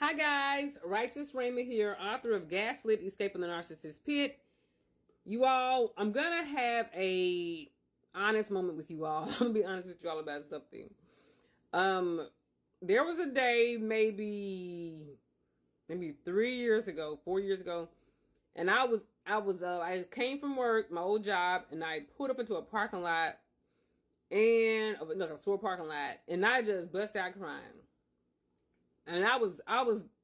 Hi guys, Righteous Raymond here, author of Gaslit, Escaping the Narcissist Pit. You all, I'm gonna have a honest moment with you all. I'm gonna be honest with you all about something. There was a day, maybe 3 years ago, 4 years ago, and I came from work, my old job, and I pulled up into a parking lot, and like a store parking lot, and I just busted out crying. And I was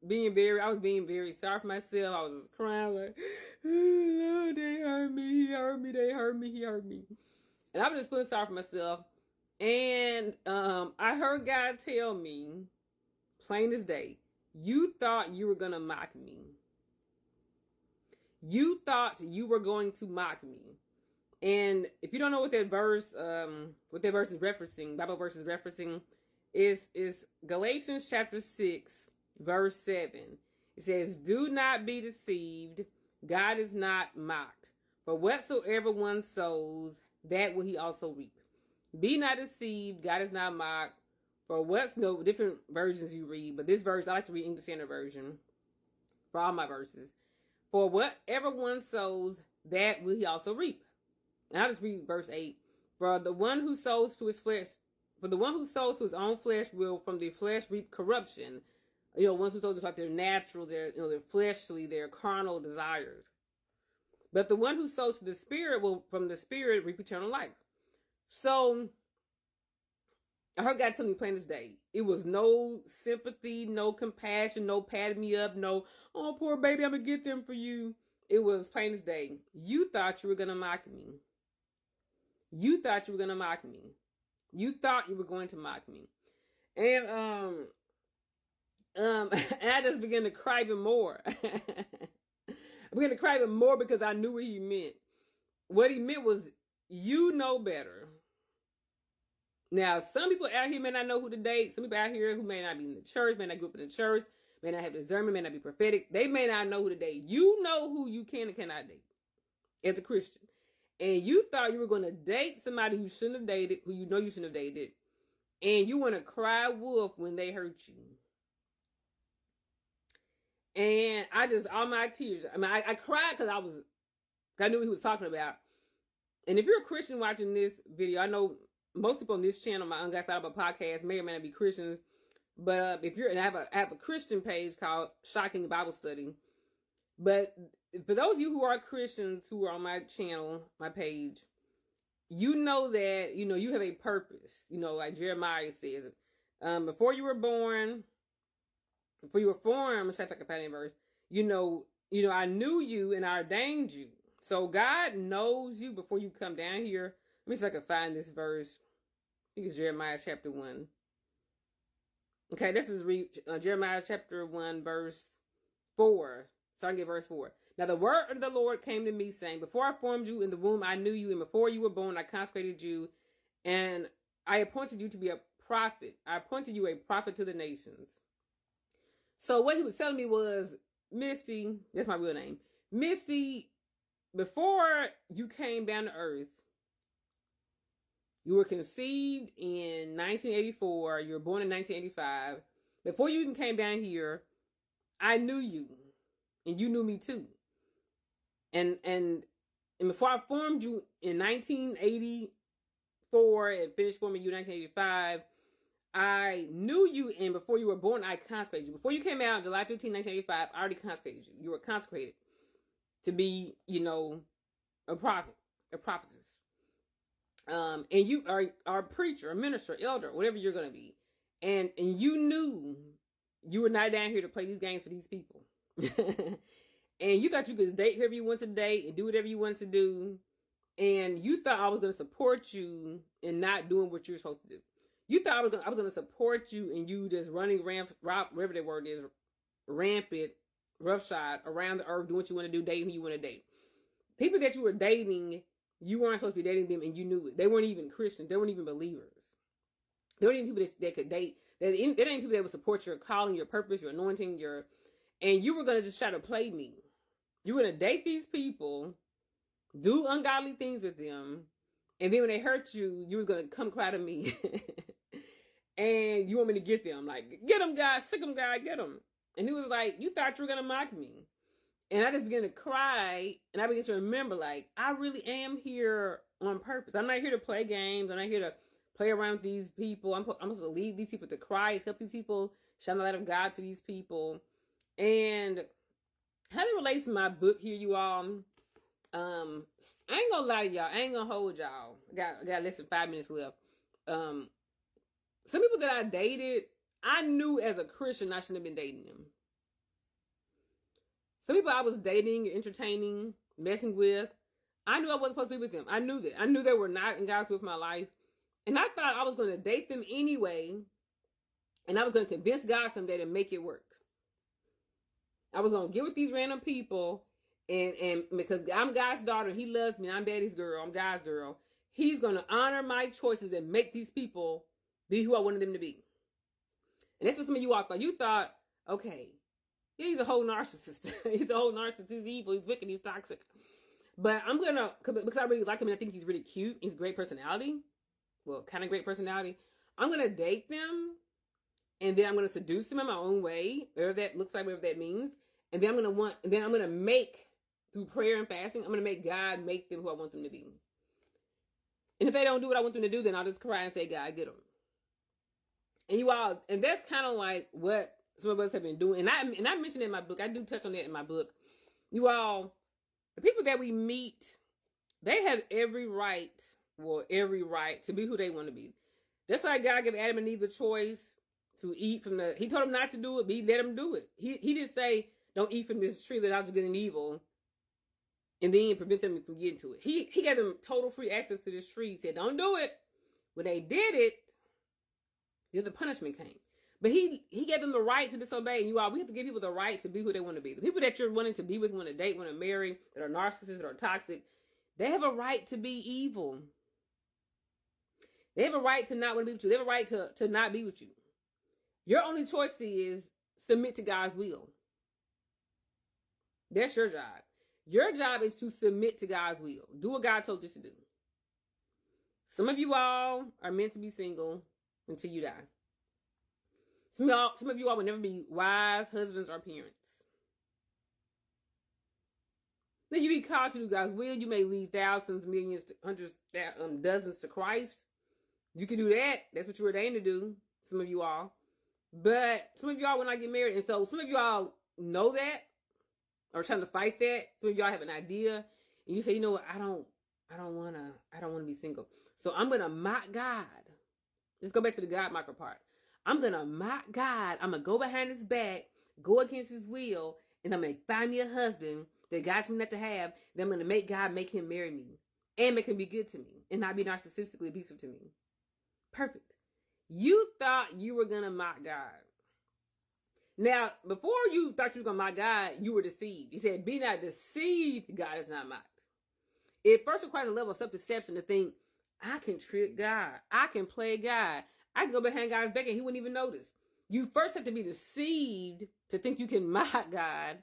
being very sorry for myself. I was just crying like, oh, Lord, they hurt me, he hurt me, they hurt me, he hurt me. And I was just feeling sorry for myself. And I heard God tell me, plain as day, you thought you were gonna mock me. You thought you were going to mock me. And if you don't know what that verse is referencing, Bible verse is referencing, is Galatians chapter 6, verse 7. It says, do not be deceived. God is not mocked. For whatsoever one sows, that will he also reap. Be not deceived. God is not mocked. For different versions you read, but this verse, I like to read English Standard Version for all my verses. For whatever one sows, that will he also reap. And I'll just read verse 8. For the one who sows to his flesh, for the one who sows to his own flesh will from the flesh reap corruption. Ones who sow just like their natural, their fleshly, their carnal desires. But the one who sows to the Spirit will from the Spirit reap eternal life. So, I heard God tell me plain as day. It was no sympathy, no compassion, no patting me up, no, oh, poor baby, I'm going to get them for you. It was plain as day. You thought you were going to mock me. You thought you were going to mock me. You thought you were going to mock me. And and I just began to cry even more. I began to cry even more because I knew what he meant. What he meant was, you know better. Now, some people out here may not know who to date. Some people out here who may not be in the church, may not grow up in the church, may not have discernment, may not be prophetic. They may not know who to date. You know who you can and cannot date as a Christian. And you thought you were going to date somebody you shouldn't have dated, who you know you shouldn't have dated. And you want to cry wolf when they hurt you. And all my tears, I cried because I knew what he was talking about. And if you're a Christian watching this video, I know most people on this channel, my Ungaslighted podcast, may or may not be Christians. But I have a Christian page called Shocking Bible Study. But for those of you who are Christians who are on my channel, my page, you know that, you have a purpose. Like Jeremiah says, before you were formed, except like a pattern verse, I knew you and I ordained you. So God knows you before you come down here. Let me see if I can find this verse. I think it's Jeremiah chapter 1. Okay, this is Jeremiah chapter 1, verse 4. Starting at verse 4. Now the word of the Lord came to me, saying, before I formed you in the womb, I knew you, and before you were born, I consecrated you, and I appointed you to be a prophet. I appointed you a prophet to the nations. So what he was telling me was, Misty, that's my real name, Misty, before you came down to earth, you were conceived in 1984, you were born in 1985. Before you even came down here, I knew you. And you knew me too. And before I formed you in 1984 and finished forming you in 1985, I knew you, and before you were born, I consecrated you. Before you came out, July 15, 1985, I already consecrated you. You were consecrated to be, a prophet, a prophetess. And you are a preacher, a minister, elder, whatever you're going to be. And you knew you were not down here to play these games for these people. And you thought you could date whoever you want to date and do whatever you want to do. And you thought I was going to support you in not doing what you're supposed to do. You thought I was going to support you and you just running whatever that word is, rampant, roughshod around the earth, doing what you want to do, dating who you want to date. People that you were dating, you weren't supposed to be dating them, and you knew it. They weren't even Christians. They weren't even believers. They weren't even people that could date. They ain't people that would support your calling, your purpose, your anointing, and you were going to just try to play me. You were going to date these people, do ungodly things with them, and then when they hurt you, you was going to come cry to me. And you want me to get them. Like, get them, God. Sick them, God. Get them. And he was like, you thought you were going to mock me. And I just began to cry, and I began to remember, like, I really am here on purpose. I'm not here to play games. I'm not here to play around with these people. I'm supposed to lead these people to Christ, help these people, shine the light of God to these people. And how it relates to my book here, you all, I ain't gonna lie to y'all. I ain't gonna hold y'all. I got less than 5 minutes left. Some people that I dated, I knew as a Christian I shouldn't have been dating them. Some people I was dating, entertaining, messing with, I knew I wasn't supposed to be with them. I knew that. I knew they were not in God's will for my life. And I thought I was going to date them anyway. And I was going to convince God someday to make it work. I was going to get with these random people. And because I'm God's daughter, he loves me. I'm daddy's girl. I'm God's girl. He's going to honor my choices and make these people be who I wanted them to be. And that's what some of you all thought. You thought, okay, yeah, he's a whole narcissist. He's a whole narcissist. He's evil. He's wicked. He's toxic. But I'm going to, because I really like him and I think he's really cute. He's a great personality. Well, kind of great personality. I'm going to date them. And then I'm going to seduce them in my own way. Whatever that looks like, whatever that means. And then I'm going to make, through prayer and fasting, I'm going to make God make them who I want them to be. And if they don't do what I want them to do, then I'll just cry and say, God, get them. And you all, and that's kind of like what some of us have been doing. And I mentioned in my book, I do touch on that in my book. You all, the people that we meet, they have every right to be who they want to be. That's why God gave Adam and Eve the choice to eat from he told them not to do it, but he let them do it. He didn't say, don't eat from this tree that I was good and evil, and then prevent them from getting to it. He gave them total free access to this tree. He said, don't do it. When they did it, then the punishment came. But he gave them the right to disobey. And you all, we have to give people the right to be who they want to be. The people that you're wanting to be with, want to date, want to marry, that are narcissists, that are toxic, they have a right to be evil. They have a right to not want to be with you. They have a right to not be with you. Your only choice is submit to God's will. That's your job. Your job is to submit to God's will. Do what God told you to do. Some of you all are meant to be single until you die. Some of you all will never be wives, husbands, or parents. Then you be called to do God's will. You may lead thousands, millions, hundreds, dozens to Christ. You can do that. That's what you were ordained to do. Some of you all. But some of y'all will not get married. And so some of y'all know that or trying to fight that. Some of y'all have an idea. And you say, you know what? I don't want to be single. So I'm going to mock God. Let's go back to the God mocker part. I'm going to mock God. I'm going to go behind his back, go against his will, and I'm going to find me a husband that God told me not to have. Then I'm going to make God make him marry me and make him be good to me and not be narcissistically abusive to me. Perfect. You thought you were going to mock God. Now, before you thought you were going to mock God, you were deceived. He said, be not deceived, God is not mocked. It first requires a level of self-deception to think, I can trick God. I can play God. I can go behind God's back and he wouldn't even notice. You first have to be deceived to think you can mock God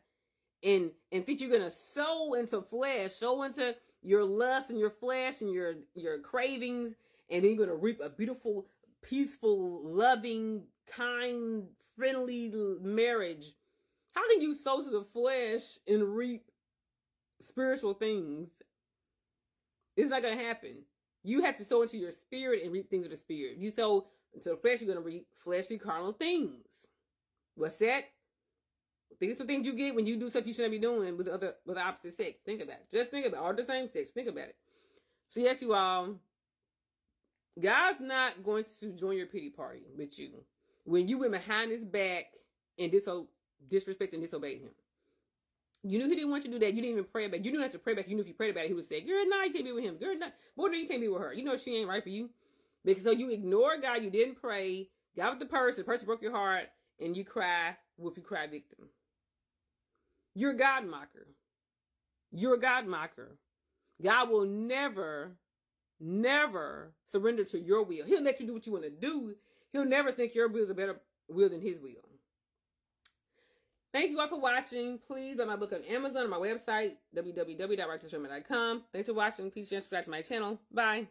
and think you're going to sow into flesh, sow into your lust and your flesh and your cravings, and then you're going to reap a beautiful, peaceful, loving, kind, friendly marriage. How can you sow to the flesh and reap spiritual things? It's not going to happen. You have to sow into your spirit and reap things of the spirit. If you sow into the flesh, you're going to reap fleshly, carnal things. What's that? These are things you get when you do stuff you shouldn't be doing with the opposite sex. Think about it. Just think about it. Or the same sex. Think about it. So yes, you all, God's not going to join your pity party with you when you went behind his back and disrespect and disobeyed him. You knew he didn't want you to do that. You didn't even pray about it. You didn't have to pray back. You knew if you prayed about it, he would say, girl, no, you can't be with him. Girl, no. Boy, no, you can't be with her. You know she ain't right for you. Because so you ignored God. You didn't pray. Got with the person broke your heart, and you cry with you cry victim. You're a God mocker. You're a God mocker. God will never surrender to your will. He'll let you do what you want to do. He'll never think your will is a better will than his will. Thank you all for watching. Please buy my book on Amazon or my website, www.righteouswomen.com. Thanks for watching. Please share and subscribe to my channel. Bye.